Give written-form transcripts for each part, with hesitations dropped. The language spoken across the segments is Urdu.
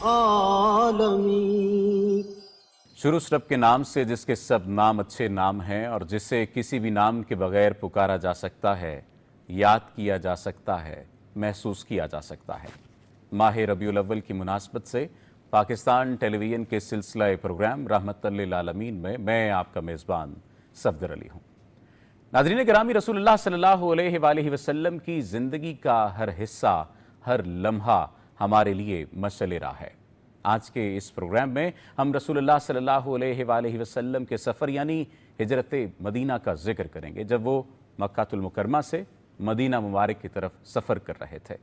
العالمین۔ شروع رب کے نام سے جس کے سب نام اچھے نام ہیں اور جسے کسی بھی نام کے بغیر پکارا جا سکتا ہے، یاد کیا جا سکتا ہے، محسوس کیا جا سکتا ہے۔ ماہ ربیع الاول کی مناسبت سے پاکستان ٹیلی ویژن کے سلسلہ پروگرام رحمت للعالمین میں آپ کا میزبان صفدر علی ہوں۔ ناظرین گرامی، رسول اللہ صلی اللہ علیہ وآلہ وسلم کی زندگی کا ہر حصہ، ہر لمحہ ہمارے لیے مشعل راہ ہے۔ آج کے اس پروگرام میں ہم رسول اللہ صلی اللہ علیہ وآلہ وسلم کے سفر یعنی ہجرت مدینہ کا ذکر کریں گے، جب وہ مکہ المکرمہ سے مدینہ مبارک کی طرف سفر کر رہے تھے،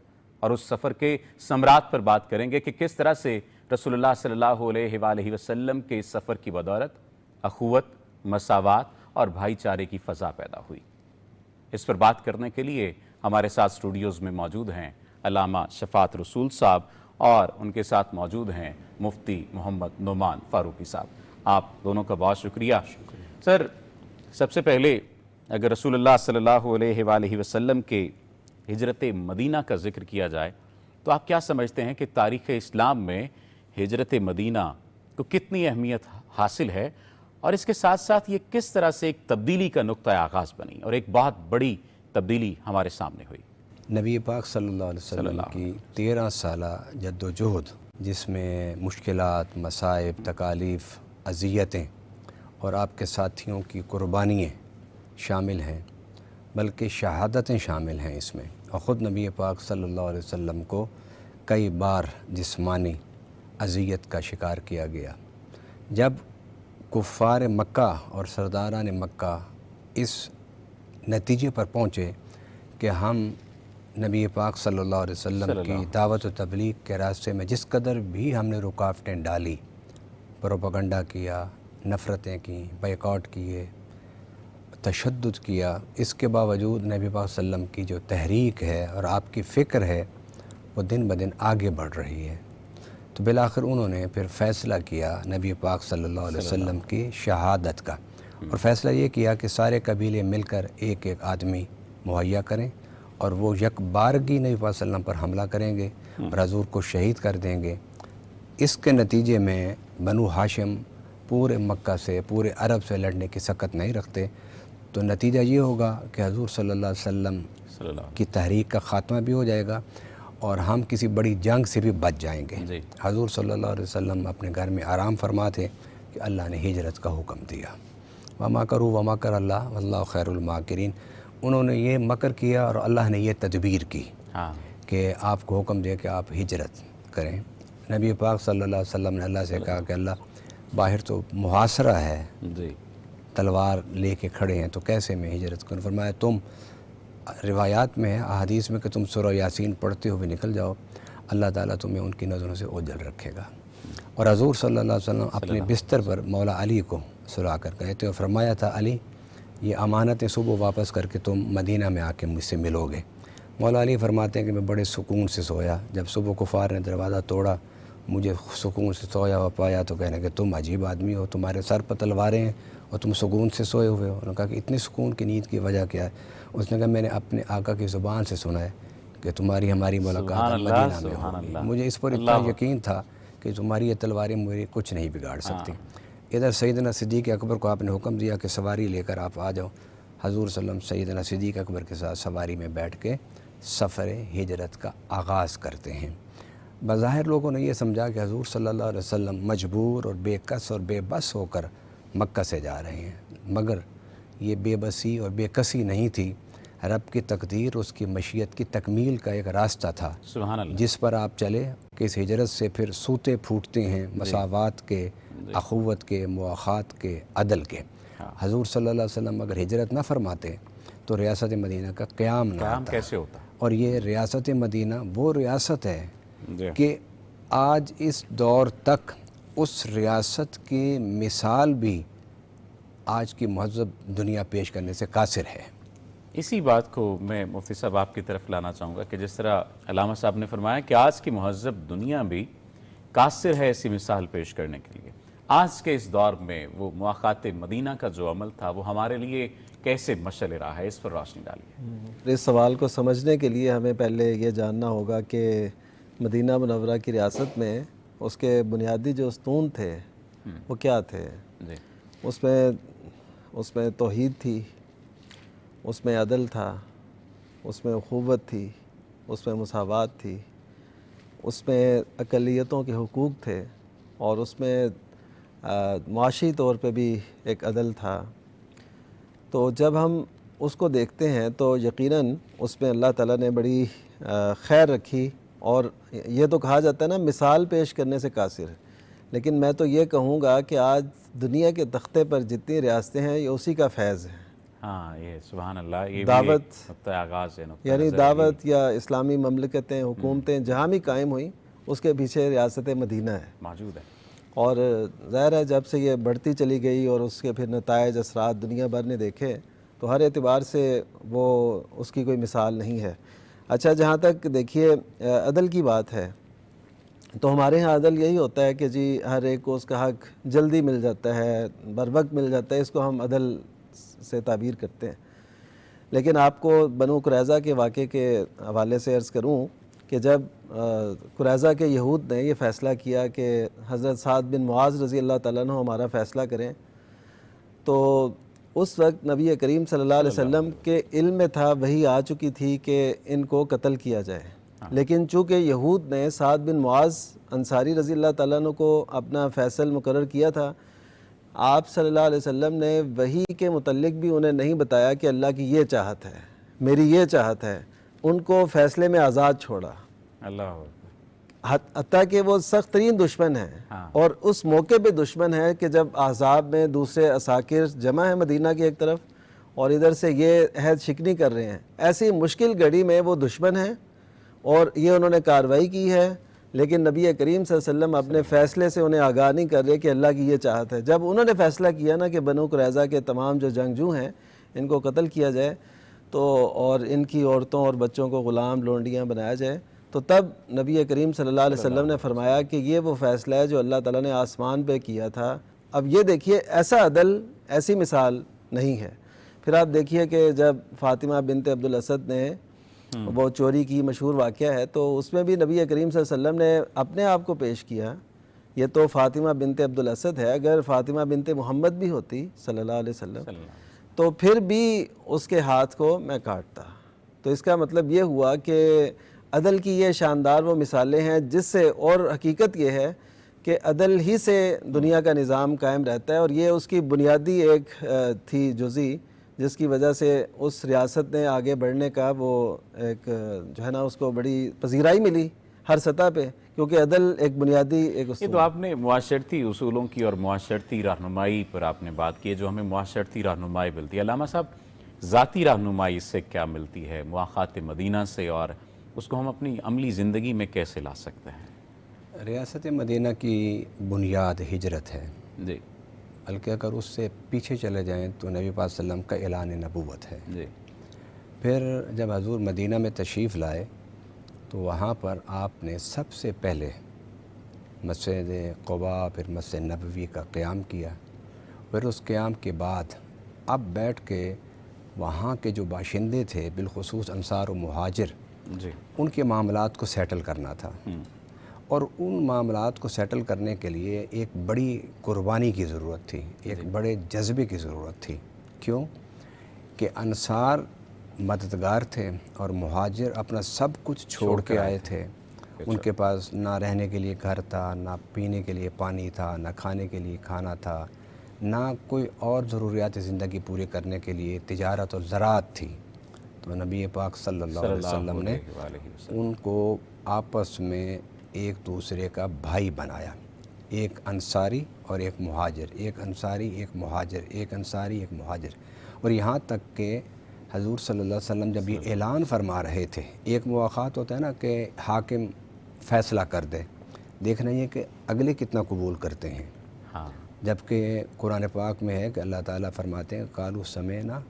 اور اس سفر کے ثمرات پر بات کریں گے کہ کس طرح سے رسول اللہ صلی اللہ علیہ وآلہ وسلم کے اس سفر کی بدولت اخوت، مساوات اور بھائی چارے کی فضا پیدا ہوئی۔ اس پر بات کرنے کے لیے ہمارے ساتھ اسٹوڈیوز میں موجود ہیں علامہ شفاعت رسول صاحب، اور ان کے ساتھ موجود ہیں مفتی محمد نعمان فاروقی صاحب۔ آپ دونوں کا بہت شکریہ۔ سر، سب سے پہلے اگر رسول اللہ صلی اللہ علیہ وآلہ وسلم کے ہجرت مدینہ کا ذکر کیا جائے تو آپ کیا سمجھتے ہیں کہ تاریخ اسلام میں ہجرت مدینہ کو کتنی اہمیت حاصل ہے، اور اس کے ساتھ ساتھ یہ کس طرح سے ایک تبدیلی کا نقطہ آغاز بنی اور ایک بہت بڑی تبدیلی ہمارے سامنے ہوئی؟ نبی پاک صلی اللہ علیہ وسلم کی 13 سالہ جد و جہد، جس میں مشکلات، مصائب، تکالیف، اذیتیں اور آپ کے ساتھیوں کی قربانیاں شامل ہیں، بلکہ شہادتیں شامل ہیں اس میں، اور خود نبی پاک صلی اللہ علیہ وسلم کو کئی بار جسمانی اذیت کا شکار کیا گیا۔ جب کفار مکہ اور سرداران مکہ اس نتیجے پر پہنچے کہ ہم نبی پاک صلی اللہ علیہ وسلم کی دعوت و تبلیغ کے راستے میں جس قدر بھی ہم نے رکاوٹیں ڈالی، پروپیگنڈا کیا، نفرتیں کیں، بائیکاٹ کیے، تشدد کیا، اس کے باوجود نبی پاک صلی اللہ علیہ وسلم کی جو تحریک ہے اور آپ کی فکر ہے وہ دن بدن آگے بڑھ رہی ہے۔ تو بالآخر انہوں نے پھر فیصلہ کیا نبی پاک صلی اللہ علیہ وسلم کی شہادت کا، اور فیصلہ یہ کیا کہ سارے قبیلے مل کر ایک ایک آدمی مہیا کریں، اور وہ یک بارگی نبی پاک صلی اللہ علیہ وسلم پر حملہ کریں گے اور حضور کو شہید کر دیں گے۔ اس کے نتیجے میں بنو ہاشم پورے مکہ سے، پورے عرب سے لڑنے کی سکت نہیں رکھتے، تو نتیجہ یہ ہوگا کہ حضور صلی اللہ علیہ وسلم کی تحریک کا خاتمہ بھی ہو جائے گا، اور ہم کسی بڑی جنگ سے بھی بچ جائیں گے۔ حضور صلی اللہ علیہ وسلم اپنے گھر میں آرام فرما تھے کہ اللہ نے ہجرت کا حکم دیا۔ وما کروا وما کر اللہ واللہ خیر الماکرین۔ انہوں نے یہ مکر کیا اور اللہ نے یہ تدبیر کی کہ آپ کو حکم دیا کہ آپ ہجرت کریں۔ نبی پاک صلی اللہ علیہ وسلم نے اللہ سے کہا کہ اللہ، باہر تو محاصرہ ہے، تلوار لے کے کھڑے ہیں، تو کیسے میں ہجرت کروں؟ فرمایا تم، روایات میں ہے، احادیث میں، کہ تم سورہ یاسین پڑھتے ہوئے نکل جاؤ، اللہ تعالیٰ تمہیں ان کی نظروں سے اوجھل رکھے گا۔ اور حضور صلی اللہ علیہ وسلم اپنے بستر پر مولا علی کو سلا کر گئے تھے اور فرمایا تھا، علی یہ امانتیں صبح واپس کر کے تم مدینہ میں آ کے مجھ سے ملو گے۔ مولا علی فرماتے ہیں کہ میں بڑے سکون سے سویا، جب صبح کفار نے دروازہ توڑا، مجھے سکون سے سویا ہوا پایا تو کہنے کہ تم عجیب آدمی ہو، تمہارے سر پر تلواریں ہیں اور تم سکون سے سوئے ہوئے ہو۔ انہوں نے کہا کہ اتنی سکون کی نیند کی وجہ کیا ہے؟ اس نے کہا میں نے اپنے آقا کی زبان سے سنا ہے کہ تمہاری ہماری ملاقات مدینہ میں ہوگی، مجھے اس پر اتنا یقین تھا کہ تمہاری یہ تلواریں مجھے کچھ نہیں بگاڑ سکتی۔ ادھر سیدنا صدیق اکبر کو آپ نے حکم دیا کہ سواری لے کر آپ آ جاؤ۔ حضور صلی اللہ علیہ وسلم سیدنا صدیق اکبر کے ساتھ سواری میں بیٹھ کے سفر ہجرت کا آغاز کرتے ہیں۔ بظاہر لوگوں نے یہ سمجھا کہ حضور صلی اللہ علیہ وسلم مجبور اور بے کس اور بے بس ہو کر مکہ سے جا رہے ہیں، مگر یہ بے بسی اور بے کسی نہیں تھی، رب کی تقدیر، اس کی مشیت کی تکمیل کا ایک راستہ تھا جس پر آپ چلے کہ اس ہجرت سے پھر سوتے پھوٹتے ہیں مساوات کے، اخوت کے، مواخات کے، عدل کے۔ حضور صلی اللہ علیہ وسلم اگر ہجرت نہ فرماتے تو ریاست مدینہ کا قیام نہ ہوتا۔ کیسے ہوتا؟ اور یہ ریاست مدینہ وہ ریاست ہے کہ آج اس دور تک اس ریاست کی مثال بھی آج کی مہذب دنیا پیش کرنے سے قاصر ہے۔ اسی بات کو میں مفتی صاحب آپ کی طرف لانا چاہوں گا کہ جس طرح علامہ صاحب نے فرمایا کہ آج کی مہذب دنیا بھی قاصر ہے ایسی مثال پیش کرنے کے لیے، آج کے اس دور میں وہ مواخات مدینہ کا جو عمل تھا وہ ہمارے لیے کیسے مشعل راہ ہے؟ اس پر روشنی ڈالیے۔ اس سوال کو سمجھنے کے لیے ہمیں پہلے یہ جاننا ہوگا کہ مدینہ منورہ کی ریاست میں اس کے بنیادی جو ستون تھے وہ کیا تھے؟ جی اس میں توحید تھی، اس میں عدل تھا، اس میں اخوت تھی، اس میں مساوات تھی، اس میں اقلیتوں کے حقوق تھے، اور اس میں معاشی طور پہ بھی ایک عدل تھا۔ تو جب ہم اس کو دیکھتے ہیں تو یقیناً اس میں اللہ تعالیٰ نے بڑی خیر رکھی، اور یہ تو کہا جاتا ہے نا مثال پیش کرنے سے قاصر ہے، لیکن میں تو یہ کہوں گا کہ آج دنیا کے تختے پر جتنی ریاستیں ہیں یہ اسی کا فیض ہے۔ ہاں، یہ سبحان اللہ، یہ بھی دعوت ایک نقطۂ آغاز ہے، نقطۂ یعنی نظر دعوت یا اسلامی مملکتیں، حکومتیں جہاں بھی قائم ہوئیں اس کے پیچھے ریاست مدینہ ہے، موجود ہے۔ اور ظاہر ہے جب سے یہ بڑھتی چلی گئی اور اس کے پھر نتائج اثرات دنیا بھر نے دیکھے تو ہر اعتبار سے وہ اس کی کوئی مثال نہیں ہے۔ اچھا، جہاں تک دیکھیے عدل کی بات ہے تو ہمارے ہاں عدل یہی ہوتا ہے کہ جی ہر ایک کو اس کا حق جلدی مل جاتا ہے، بر وقت مل جاتا ہے، اس کو ہم عدل سے تعبیر کرتے ہیں۔ لیکن آپ کو بنو قریظہ کے واقعے کے حوالے سے عرض کروں کہ جب قریظہ کے یہود نے یہ فیصلہ کیا کہ حضرت سعد بن معاذ رضی اللہ تعالیٰ عنہ ہمارا فیصلہ کریں، تو اس وقت نبی کریم صلی اللہ علیہ وسلم کے علم میں تھا، وحی آ چکی تھی کہ ان کو قتل کیا جائے، لیکن چونکہ یہود نے سعد بن معاذ انصاری رضی اللہ تعالیٰ عنہ کو اپنا فیصل مقرر کیا تھا، آپ صلی اللہ علیہ وسلم نے وحی کے متعلق بھی انہیں نہیں بتایا کہ اللہ کی یہ چاہت ہے، میری یہ چاہت ہے، ان کو فیصلے میں آزاد چھوڑا، اللہ حتیٰ کہ وہ سخت ترین دشمن ہیں، اور اس موقع پہ دشمن ہے کہ جب احزاب میں دوسرے عساکر جمع ہیں مدینہ کی ایک طرف، اور ادھر سے یہ عہد شکنی کر رہے ہیں، ایسی مشکل گھڑی میں وہ دشمن ہیں اور یہ انہوں نے کارروائی کی ہے، لیکن نبی کریم صلی اللہ علیہ وسلم اپنے فیصلے سے انہیں آگاہ نہیں کر رہے کہ اللہ کی یہ چاہت ہے۔ جب انہوں نے فیصلہ کیا نا کہ بنو قریظہ کے تمام جو جنگجو ہیں ان کو قتل کیا جائے تو اور ان کی عورتوں اور بچوں کو غلام لونڈیاں بنایا جائے، تو تب نبی کریم صلی اللہ علیہ وسلم نے فرمایا کہ یہ وہ فیصلہ ہے جو اللہ تعالیٰ نے آسمان پہ کیا تھا۔ اب یہ دیکھیے ایسا عدل، ایسی مثال نہیں ہے۔ پھر آپ دیکھیے کہ جب فاطمہ بنت عبد الاسد نے وہ چوری کی، مشہور واقعہ ہے، تو اس میں بھی نبی کریم صلی اللہ علیہ وسلم نے اپنے آپ کو پیش کیا، یہ تو فاطمہ بنت عبد الاسد ہے، اگر فاطمہ بنت محمد بھی ہوتی صلی اللہ علیہ وسلم تو پھر بھی اس کے ہاتھ کو میں کاٹتا۔ تو اس کا مطلب یہ ہوا کہ عدل کی یہ شاندار وہ مثالیں ہیں جس سے، اور حقیقت یہ ہے کہ عدل ہی سے دنیا کا نظام قائم رہتا ہے، اور یہ اس کی بنیادی ایک تھی جزئی جس کی وجہ سے اس ریاست نے آگے بڑھنے کا وہ ایک جو ہے نا اس کو بڑی پذیرائی ملی ہر سطح پہ، کیونکہ عدل ایک بنیادی ایک یہ تو آپ نے معاشرتی اصولوں کی اور معاشرتی رہنمائی پر آپ نے بات کی ہے، جو ہمیں معاشرتی رہنمائی ملتی ہے۔ علامہ صاحب، ذاتی رہنمائی اس سے کیا ملتی ہے مواخات مدینہ سے، اور اس کو ہم اپنی عملی زندگی میں کیسے لا سکتے ہیں؟ ریاست مدینہ کی بنیاد ہجرت ہے، جی، بلکہ اگر اس سے پیچھے چلے جائیں تو نبی پاک صلی اللہ علیہ وسلم کا اعلان نبوت ہے۔ جی، پھر جب حضور مدینہ میں تشریف لائے تو وہاں پر آپ نے سب سے پہلے مسجد قباء پھر مسجد نبوی کا قیام کیا، پھر اس قیام کے بعد اب بیٹھ کے وہاں کے جو باشندے تھے، بالخصوص انصار و مہاجر، جی، ان کے معاملات کو سیٹل کرنا تھا، اور ان معاملات کو سیٹل کرنے کے لیے ایک بڑی قربانی کی ضرورت تھی، ایک بڑے جذبے کی ضرورت تھی۔ کیوں کہ انصار مددگار تھے اور مہاجر اپنا سب کچھ چھوڑ کے آئے تھے، ان کے پاس نہ رہنے کے لیے گھر تھا، نہ پینے کے لیے پانی تھا، نہ کھانے کے لیے کھانا تھا، نہ کوئی اور ضروریات زندگی پورے کرنے کے لیے تجارت اور زراعت تھی۔ تو نبی پاک صلی اللہ علیہ وسلم نے ان کو آپس میں ایک دوسرے کا بھائی بنایا، ایک انصاری اور ایک مہاجر، ایک انصاری ایک مہاجر، ایک انصاری ایک مہاجر، اور یہاں تک کہ حضور صلی اللہ علیہ وسلم جب یہ اعلان فرما رہے تھے، ایک مواخات ہوتا ہے نا کہ حاکم فیصلہ کر دے، دیکھنا یہ کہ اگلے کتنا قبول کرتے ہیں، جبکہ قرآن پاک میں ہے کہ اللہ تعالیٰ فرماتے ہیں قالوا سمعنا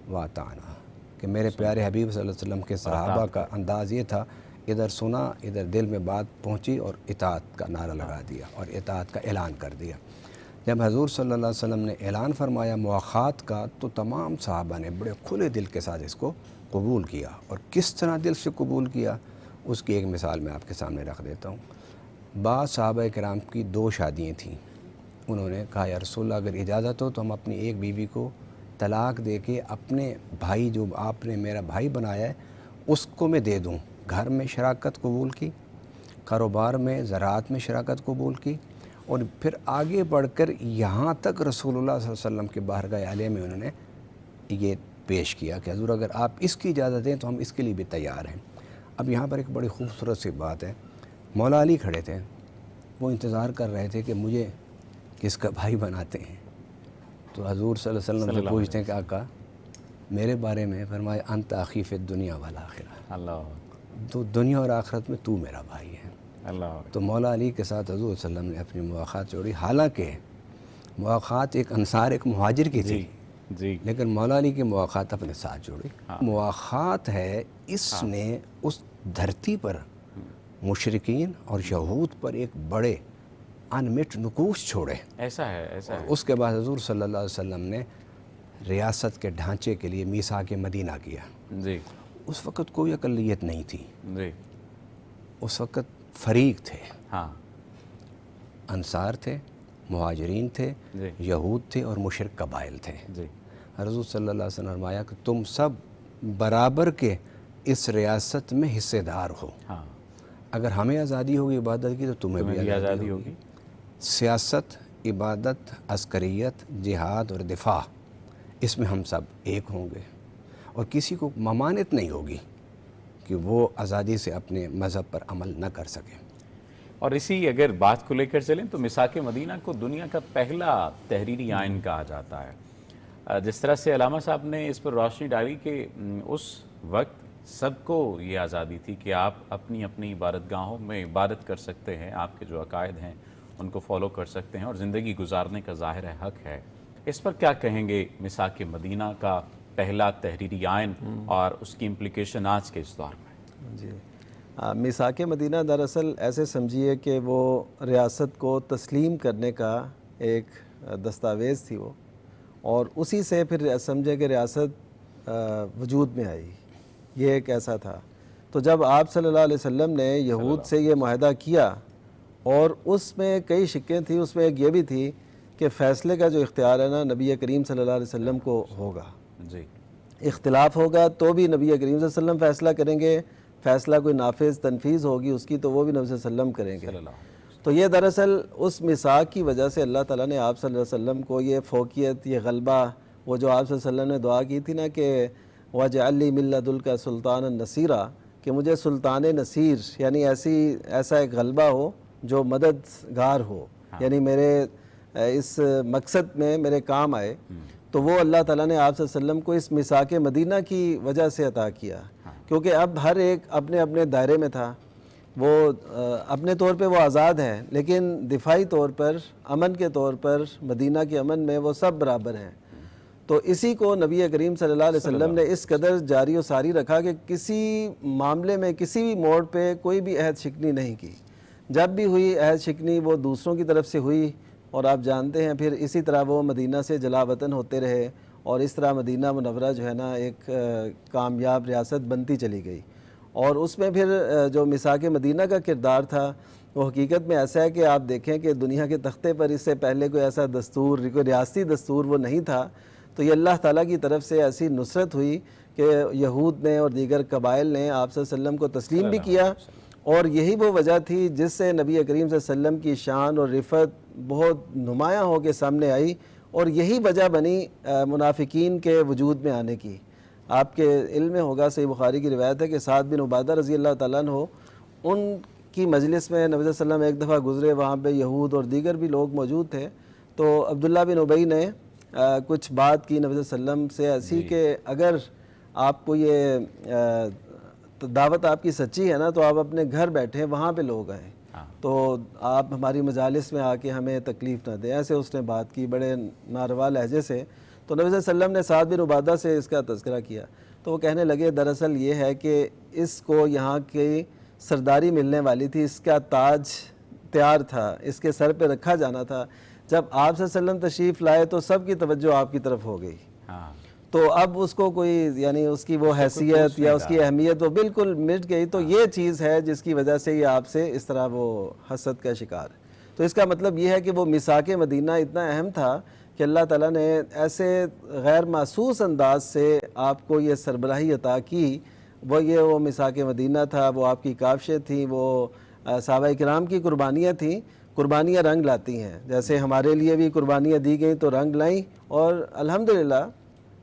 واطعنا، کہ میرے پیارے حبیب صلی اللہ علیہ وسلم کے صحابہ کا انداز یہ تھا، ادھر سنا، ادھر دل میں بات پہنچی اور اطاعت کا نعرہ لگا دیا اور اطاعت کا اعلان کر دیا۔ جب حضور صلی اللہ علیہ وسلم نے اعلان فرمایا مواخات کا تو تمام صحابہ نے بڑے کھلے دل کے ساتھ اس کو قبول کیا، اور کس طرح دل سے قبول کیا اس کی ایک مثال میں آپ کے سامنے رکھ دیتا ہوں۔ بعض صحابہ کرام کی 2 شادیاں تھیں. انہوں نے کہا یا رسول اللہ اگر اجازت ہو تو ہم اپنی ایک بیوی کو طلاق دے کے اپنے بھائی جو آپ نے میرا بھائی بنایا ہے اس کو میں دے دوں. گھر میں شراکت قبول کی, کاروبار میں زراعت میں شراکت قبول کی, اور پھر آگے بڑھ کر یہاں تک رسول اللہ صلی اللہ علیہ وسلم کے بارگاہ عالیہ میں انہوں نے یہ پیش کیا کہ حضور اگر آپ اس کی اجازت دیں تو ہم اس کے لیے بھی تیار ہیں. اب یہاں پر ایک بڑی خوبصورت سی بات ہے. مولا علی کھڑے تھے, وہ انتظار کر رہے تھے کہ مجھے کس کا بھائی بناتے ہیں. تو حضور صلی اللہ علیہ وسلم سے پوچھتے ہیں کہ آقا میرے بارے میں فرمایا انت اخی فی الدنیا والآخرہ, اللہ تو دنیا اور آخرت میں تو میرا بھائی ہے. اللہ. تو مولا علی کے ساتھ حضور صلی اللہ علیہ وسلم نے اپنی مواخات جوڑی. حالانکہ مواخات ایک انصار ایک مہاجر کی تھی, جی لیکن مولا علی کی مواخات اپنے ساتھ جوڑی. مواخات ہے اس نے اس دھرتی پر مشرکین اور یہود پر ایک بڑے انمٹ نقوش چھوڑے. ایسا ہے ایسا ہے. اس کے بعد حضور صلی اللہ علیہ وسلم نے ریاست کے ڈھانچے کے لیے میثاق مدینہ کیا. جی. اس وقت کوئی اقلیت نہیں تھی, جی. اس وقت فریق تھے. ہاں. انصار تھے, مہاجرین تھے, جی. یہود تھے اور مشرک قبائل تھے. جی. حضور صلی اللہ علیہ وسلم نے فرمایا کہ تم سب برابر کے اس ریاست میں حصے دار ہو. ہاں. اگر ہمیں آزادی ہوگی عبادت کی تو تمہیں بھی آزادی ہوگی. سیاست, عبادت, عسکریت, جہاد اور دفاع, اس میں ہم سب ایک ہوں گے, اور کسی کو ممانعت نہیں ہوگی کہ وہ آزادی سے اپنے مذہب پر عمل نہ کر سکے. اور اسی اگر بات کو لے کر چلیں تو میثاق مدینہ کو دنیا کا پہلا تحریری آئین کہا جاتا ہے. جس طرح سے علامہ صاحب نے اس پر روشنی ڈالی کہ اس وقت سب کو یہ آزادی تھی کہ آپ اپنی اپنی عبادت گاہوں میں عبادت کر سکتے ہیں, آپ کے جو عقائد ہیں ان کو فالو کر سکتے ہیں اور زندگی گزارنے کا ظاہر حق ہے. اس پر کیا کہیں گے میثاق مدینہ کا پہلا تحریری آئین اور اس کی امپلیکیشن آج کے اس دور میں؟ جی, میثاق مدینہ دراصل ایسے سمجھیے کہ وہ ریاست کو تسلیم کرنے کا ایک دستاویز تھی وہ, اور اسی سے پھر سمجھے کہ ریاست وجود میں آئی. یہ ایک ایسا تھا. تو جب آپ صلی اللہ علیہ وسلم نے یہود سے یہ معاہدہ کیا, اور اس میں کئی شکیں تھیں, اس میں ایک یہ بھی تھی کہ فیصلے کا جو اختیار ہے نا نبی کریم صلی اللہ علیہ وسلم کو ہوگا. جی. اختلاف ہوگا تو بھی نبی کریم صلی اللہ علیہ وسلم فیصلہ کریں گے, فیصلہ کوئی نافذ تنفیذ ہوگی اس کی تو وہ بھی نبی صلی اللہ علیہ وسلم کریں گے. تو یہ دراصل اس میثاق کی وجہ سے اللہ تعالیٰ نے آپ صلی اللہ علیہ وسلم کو یہ فوقیت, یہ غلبہ, وہ جو آپ صلی اللہ علیہ وسلم نے دعا کی تھی نا کہ وَاجْعَلْ لِي مِن لَدُنْكَ سُلْطَانًا نَصِيرًا, کہ مجھے سلطان نصیر یعنی ایسا ایک غلبہ ہو جو مددگار ہو, یعنی میرے اس مقصد میں میرے کام آئے. تو وہ اللہ تعالیٰ نے آپ صلی اللہ علیہ وسلم کو اس میثاق مدینہ کی وجہ سے عطا کیا, کیونکہ اب ہر ایک اپنے اپنے دائرے میں تھا. وہ اپنے طور پہ وہ آزاد ہیں, لیکن دفاعی طور پر, امن کے طور پر, مدینہ کے امن میں وہ سب برابر ہیں. تو اسی کو نبی کریم صلی اللہ علیہ وسلم نے اس قدر جاری و ساری رکھا کہ کسی معاملے میں کسی بھی موڑ پہ کوئی بھی عہد شکنی نہیں کی. جب بھی ہوئی عہد شکنی وہ دوسروں کی طرف سے ہوئی, اور آپ جانتے ہیں پھر اسی طرح وہ مدینہ سے جلا وطن ہوتے رہے, اور اس طرح مدینہ منورہ جو ہے نا ایک کامیاب ریاست بنتی چلی گئی. اور اس میں پھر جو میثاق مدینہ کا کردار تھا وہ حقیقت میں ایسا ہے کہ آپ دیکھیں کہ دنیا کے تختے پر اس سے پہلے کوئی ایسا دستور, کوئی ریاستی دستور وہ نہیں تھا. تو یہ اللہ تعالیٰ کی طرف سے ایسی نصرت ہوئی کہ یہود نے اور دیگر قبائل نے آپ صلی اللہ علیہ وسلم کو تسلیم بھی کیا, اور یہی وہ وجہ تھی جس سے نبی کریم صلی اللہ علیہ وسلم کی شان اور رفعت بہت نمایاں ہو کے سامنے آئی, اور یہی وجہ بنی منافقین کے وجود میں آنے کی. آپ کے علم میں ہوگا, صحیح بخاری کی روایت ہے کہ سعد بن عبادہ رضی اللہ تعالیٰ عنہ ان کی مجلس میں نبی صلی اللہ علیہ وسلم ایک دفعہ گزرے, وہاں پہ یہود اور دیگر بھی لوگ موجود تھے. تو عبداللہ بن ابی نے کچھ بات کی نبی صلی اللہ علیہ وسلم سے ایسی کہ اگر آپ کو یہ دعوت آپ کی سچی ہے نا تو آپ اپنے گھر بیٹھیں, وہاں پہ لوگ آئیں, تو آپ ہماری مجالس میں آ کے ہمیں تکلیف نہ دیں. ایسے اس نے بات کی بڑے ناروا لہجے سے. تو نبی صلی اللہ علیہ وسلم نے سعد بن عبادہ سے اس کا تذکرہ کیا, تو وہ کہنے لگے دراصل یہ ہے کہ اس کو یہاں کی سرداری ملنے والی تھی, اس کا تاج تیار تھا, اس کے سر پہ رکھا جانا تھا. جب آپ صلی اللہ علیہ وسلم تشریف لائے تو سب کی توجہ آپ کی طرف ہو گئی. تو اب اس کو کوئی یعنی اس کی وہ حیثیت یا اس کی اہمیت وہ بالکل مٹ گئی. تو یہ چیز ہے جس کی وجہ سے یہ آپ سے اس طرح وہ حسد کا شکار ہے. تو اس کا مطلب یہ ہے کہ وہ میثاق مدینہ اتنا اہم تھا کہ اللہ تعالیٰ نے ایسے غیر محسوس انداز سے آپ کو یہ سربراہی عطا کی. وہ میثاق مدینہ تھا, وہ آپ کی کاوشیں تھیں, وہ صحابہ کرام کی قربانیاں تھیں. قربانیاں رنگ لاتی ہیں, جیسے ہمارے لیے بھی قربانیاں دی گئیں تو رنگ لائیں, اور الحمدللہ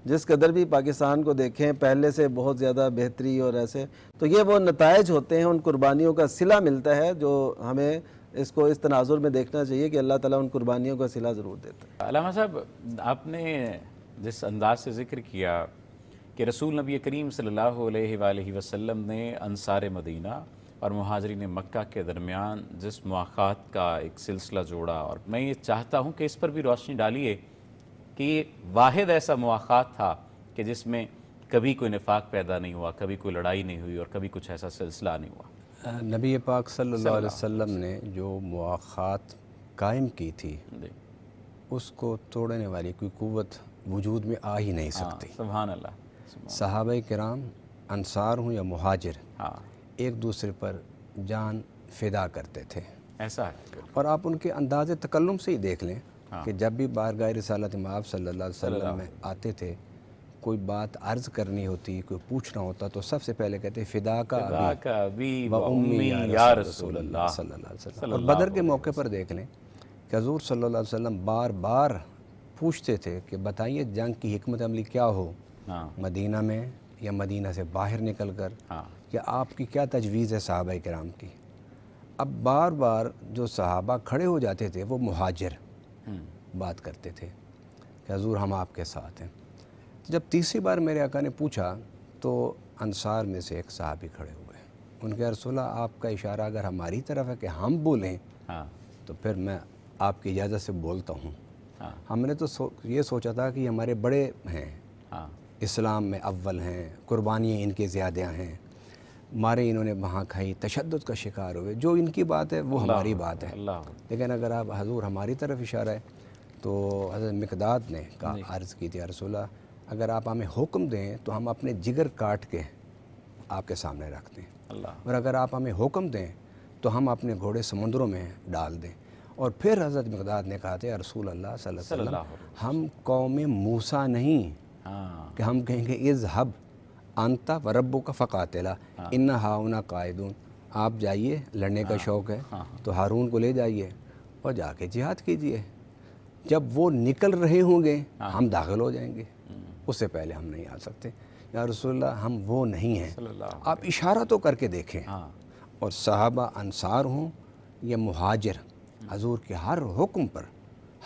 جس قدر بھی پاکستان کو دیکھیں پہلے سے بہت زیادہ بہتری اور ایسے, تو یہ وہ نتائج ہوتے ہیں, ان قربانیوں کا صلہ ملتا ہے جو ہمیں اس کو اس تناظر میں دیکھنا چاہیے کہ اللہ تعالیٰ ان قربانیوں کا صلہ ضرور دیتا ہے. علامہ صاحب, آپ نے جس انداز سے ذکر کیا کہ رسول نبی کریم صلی اللہ علیہ وآلہ وسلم نے انصار مدینہ اور مہاجرین مکہ کے درمیان جس مواخات کا ایک سلسلہ جوڑا, اور میں یہ چاہتا ہوں کہ اس پر بھی روشنی ڈالیے کہ یہ واحد ایسا مواخات تھا کہ جس میں کبھی کوئی نفاق پیدا نہیں ہوا, کبھی کوئی لڑائی نہیں ہوئی اور کبھی کچھ ایسا سلسلہ نہیں ہوا. نبی پاک صلی اللہ علیہ وسلم نے جو مواخات قائم کی تھی اس کو توڑنے والی کوئی قوت وجود میں آ ہی نہیں سکتی. سبحان اللہ. صحابہ کرام انصار ہوں یا مہاجر ایک دوسرے پر جان فدا کرتے تھے. ایسا ہے, اور آپ ان کے انداز تکلم سے ہی دیکھ لیں کہ جب بھی بارگاہ رسالت مآب صلی اللہ علیہ وسلم میں آتے تھے, کوئی بات عرض کرنی ہوتی, کوئی پوچھنا ہوتا تو سب سے پہلے کہتے فدا کا ابی و امی یا رسول اللہ صلی اللہ علیہ وسلم. اور بدر کے موقع پر دیکھ لیں کہ حضور صلی اللہ علیہ وسلم بار بار پوچھتے تھے کہ بتائیے جنگ کی حکمت عملی کیا ہو, مدینہ میں یا مدینہ سے باہر نکل کر, یا آپ کی کیا تجویز ہے صحابہ کرام کی. اب بار بار جو صحابہ کھڑے ہو جاتے تھے وہ مہاجر بات کرتے تھے کہ حضور ہم آپ کے ساتھ ہیں. جب تیسری بار میرے آقا نے پوچھا تو انصار میں سے ایک صحابی کھڑے ہوئے, ان کے رسول اللہ آپ کا اشارہ اگر ہماری طرف ہے کہ ہم بولیں تو پھر میں آپ کی اجازت سے بولتا ہوں. ہم نے تو یہ سوچا تھا کہ ہمارے بڑے ہیں, اسلام میں اول ہیں, قربانیاں ان کے زیادہ ہیں, مارے انہوں نے وہاں کھائی, تشدد کا شکار ہوئے, جو ان کی بات ہے وہ ہماری بات ہے. لیکن اگر آپ حضور ہماری طرف اشارہ ہے تو حضرت مقداد نے عرض کی تھی یا رسول اللہ اگر آپ ہمیں حکم دیں تو ہم اپنے جگر کاٹ کے آپ کے سامنے رکھ دیں, اور اگر آپ ہمیں حکم دیں تو ہم اپنے گھوڑے سمندروں میں ڈال دیں. اور پھر حضرت مقداد نے کہا تھا یا رسول اللہ صلی اللہ علیہ وسلم ہم قوم موسیٰ نہیں کہ ہم کہیں گے اذهب انت و ربک فقاتلا ان ہاؤنا قائدون, آپ جائیے, لڑنے کا شوق ہے تو ہارون کو لے جائیے اور جا کے جہاد کیجئے, جب وہ نکل رہے ہوں گے ہم داخل ہو جائیں گے, اس سے پہلے ہم نہیں آ سکتے. یا رسول اللہ ہم وہ نہیں ہیں, آپ اشارہ تو کر کے دیکھیں. اور صحابہ انصار ہوں یا مہاجر حضور کے ہر حکم پر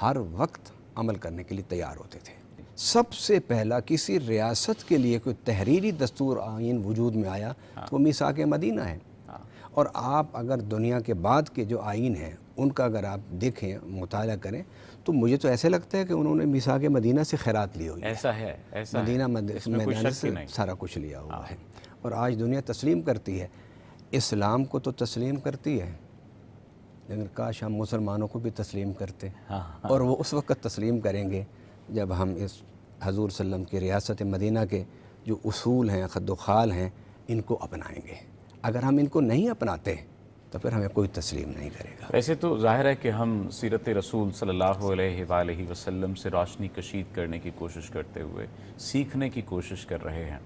ہر وقت عمل کرنے کے لیے تیار ہوتے تھے. سب سے پہلا کسی ریاست کے لیے کوئی تحریری دستور آئین وجود میں آیا تو وہ میثاق مدینہ ہے. اور آپ اگر دنیا کے بعد کے جو آئین ہیں ان کا اگر آپ دیکھیں, مطالعہ کریں, تو مجھے تو ایسے لگتا ہے کہ انہوں نے میثاق مدینہ سے خیرات لی ہوئی ہے. ایسا ہے, مدینہ میدان سے سارا کچھ لیا ہوا ہے. اور آج دنیا تسلیم کرتی ہے, اسلام کو تو تسلیم کرتی ہے, لیکن کاش ہم مسلمانوں کو بھی تسلیم کرتے. اور وہ اس وقت تسلیم کریں گے جب ہم اس حضور صلی اللہ علیہ وسلم کی ریاست مدینہ کے جو اصول ہیں, خد و خال ہیں, ان کو اپنائیں گے. اگر ہم ان کو نہیں اپناتے تو پھر ہمیں کوئی تسلیم نہیں کرے گا. ویسے تو ظاہر ہے کہ ہم سیرت رسول صلی اللہ علیہ وآلہ وسلم سے روشنی کشید کرنے کی کوشش کرتے ہوئے سیکھنے کی کوشش کر رہے ہیں.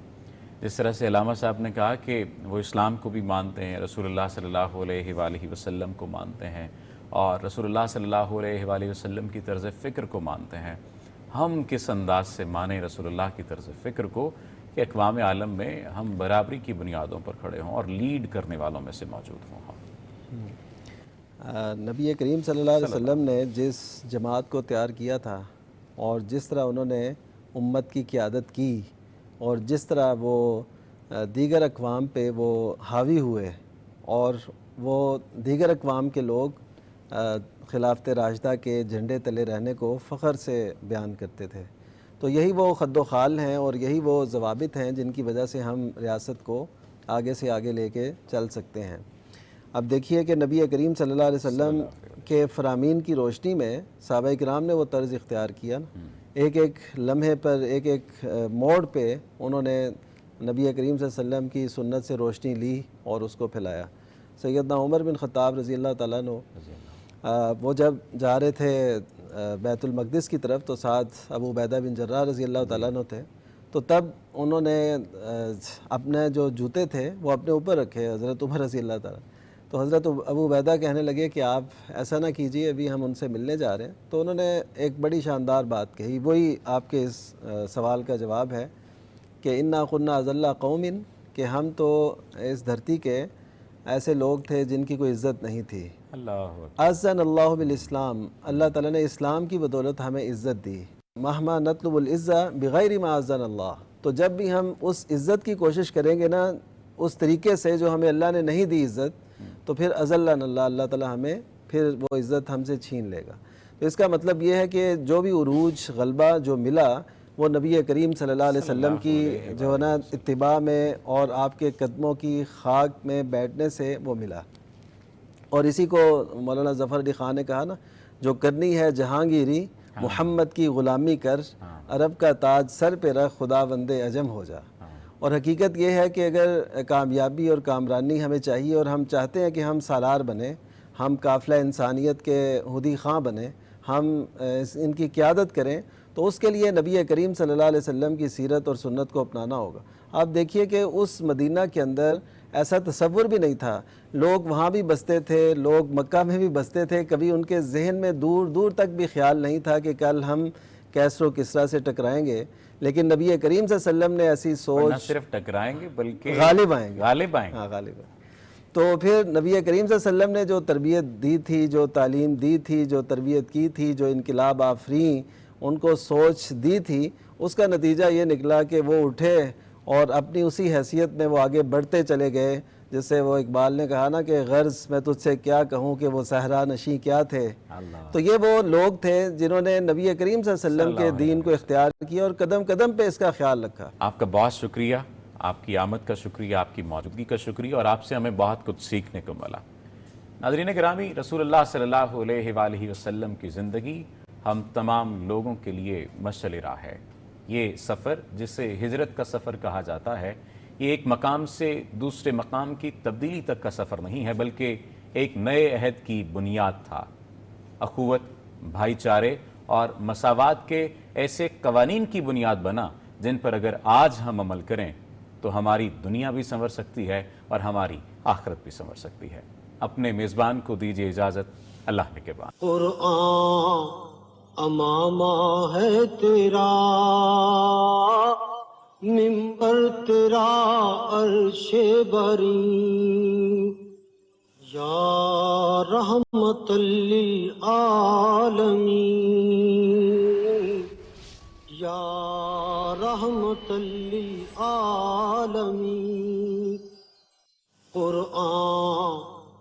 جس طرح سے علامہ صاحب نے کہا کہ وہ اسلام کو بھی مانتے ہیں, رسول اللہ صلی اللہ علیہ وآلہ وسلم کو مانتے ہیں, اور رسول اللہ صلی اللہ علیہ وآلہ وسلم کی طرز فکر کو مانتے ہیں. ہم کس انداز سے مانیں رسول اللہ کی طرز فکر کو کہ اقوام عالم میں ہم برابری کی بنیادوں پر کھڑے ہوں اور لیڈ کرنے والوں میں سے موجود ہوں. نبی کریم صلی اللہ علیہ وسلم نے جس جماعت کو تیار کیا تھا اور جس طرح انہوں نے امت کی قیادت کی اور جس طرح وہ دیگر اقوام پہ وہ حاوی ہوئے اور وہ دیگر اقوام کے لوگ خلافت راشدہ کے جھنڈے تلے رہنے کو فخر سے بیان کرتے تھے. تو یہی وہ خد و خال ہیں اور یہی وہ ضوابط ہیں جن کی وجہ سے ہم ریاست کو آگے سے آگے لے کے چل سکتے ہیں. اب دیکھیے کہ نبی کریم صلی اللہ علیہ وسلم کے فرامین کی روشنی میں صحابہ کرام نے وہ طرز اختیار کیا. ایک ایک لمحے پر ایک ایک موڑ پہ انہوں نے نبی کریم صلی اللہ علیہ وسلم کی سنت سے روشنی لی اور اس کو پھیلایا۔ سیدنا عمر بن خطاب رضی اللہ تعالیٰ عنہ وہ جب جا رہے تھے بیت المقدس کی طرف تو ساتھ ابو عبیدہ بن جراح رضی اللہ تعالیٰ عنہ تھے، تو تب انہوں نے اپنے جو جوتے تھے وہ اپنے اوپر رکھے حضرت عمر رضی اللہ تعالیٰ، تو حضرت ابو عبیدہ کہنے لگے کہ آپ ایسا نہ کیجئے، ابھی ہم ان سے ملنے جا رہے ہیں۔ تو انہوں نے ایک بڑی شاندار بات کہی، وہی آپ کے اس سوال کا جواب ہے کہ انا كنا اذل قوم، کہ ہم تو اس دھرتی کے ایسے لوگ تھے جن کی کوئی عزت نہیں تھی۔ اللہ اعزنا اللہ بالاسلام، اللہ تعالیٰ نے اسلام کی بدولت ہمیں عزت دی۔ مہما نطلب العزہ بغیر ما اعزنا اللہ، تو جب بھی ہم اس عزت کی کوشش کریں گے نا اس طریقے سے جو ہمیں اللہ نے نہیں دی عزت، تو پھر اذلنا اللہ، اللہ تعالیٰ ہمیں پھر وہ عزت ہم سے چھین لے گا۔ تو اس کا مطلب یہ ہے کہ جو بھی عروج غلبہ جو ملا وہ نبی کریم صلی اللہ علیہ وسلم کی جو ہے نا اتباع میں اور آپ کے قدموں کی خاک میں بیٹھنے سے وہ ملا۔ اور اسی کو مولانا ظفر علی خان نے کہا نا، جو کرنی ہے جہانگیری محمد کی غلامی کر، عرب کا تاج سر پہ رکھ خدا بندے عجم ہو جا۔ اور حقیقت یہ ہے کہ اگر کامیابی اور کامرانی ہمیں چاہیے اور ہم چاہتے ہیں کہ ہم سالار بنیں، ہم قافلہ انسانیت کے ہدی خواں بنیں، ہم ان کی قیادت کریں، تو اس کے لیے نبی کریم صلی اللہ علیہ وسلم کی سیرت اور سنت کو اپنانا ہوگا۔ آپ دیکھیے کہ اس مدینہ کے اندر ایسا تصور بھی نہیں تھا، لوگ وہاں بھی بستے تھے، لوگ مکہ میں بھی بستے تھے، کبھی ان کے ذہن میں دور دور تک بھی خیال نہیں تھا کہ کل ہم کیسر و کسریٰ سے ٹکرائیں گے، لیکن نبی کریم صلی اللہ علیہ وسلم نے ایسی سوچ، نہ صرف ٹکرائیں گے بلکہ غالب آئیں گے، غالب آئیں گے۔ ہاں غالب آئیں گے۔ تو پھر نبی کریم صلی اللہ علیہ وسلم نے جو تربیت دی تھی، جو تعلیم دی تھی، جو تربیت کی تھی، جو انقلاب آفریں ان کو سوچ دی تھی، اس کا نتیجہ یہ نکلا کہ وہ اٹھے اور اپنی اسی حیثیت میں وہ آگے بڑھتے چلے گئے، جس سے وہ اقبال نے کہا نا کہ غرض میں تجھ سے کیا کہوں کہ وہ صحرا نشیں کیا تھے۔ تو یہ وہ لوگ تھے جنہوں نے نبی کریم صلی اللہ علیہ وسلم کے دین کو اختیار کیا اور قدم قدم پہ اس کا خیال رکھا۔ آپ کا بہت شکریہ، آپ کی آمد کا شکریہ، آپ کی موجودگی کا شکریہ، اور آپ سے ہمیں بہت کچھ سیکھنے کو ملا۔ ناظرین گرامی، رسول اللہ صلی اللہ علیہ وآلہ وسلم کی زندگی ہم تمام لوگوں کے لیے مشعل راہ ہے۔ یہ سفر جسے ہجرت کا سفر کہا جاتا ہے، یہ ایک مقام سے دوسرے مقام کی تبدیلی تک کا سفر نہیں ہے، بلکہ ایک نئے عہد کی بنیاد تھا۔ اخوت، بھائی چارے اور مساوات کے ایسے قوانین کی بنیاد بنا جن پر اگر آج ہم عمل کریں تو ہماری دنیا بھی سنور سکتی ہے اور ہماری آخرت بھی سنور سکتی ہے۔ اپنے میزبان کو دیجیے اجازت، اللہ کے بعد۔ قرآن امامہ ہے تیرا، منبر تیرا عرش بری، یا رحمت للعالمین، یا رحمت للعالمین۔ قرآن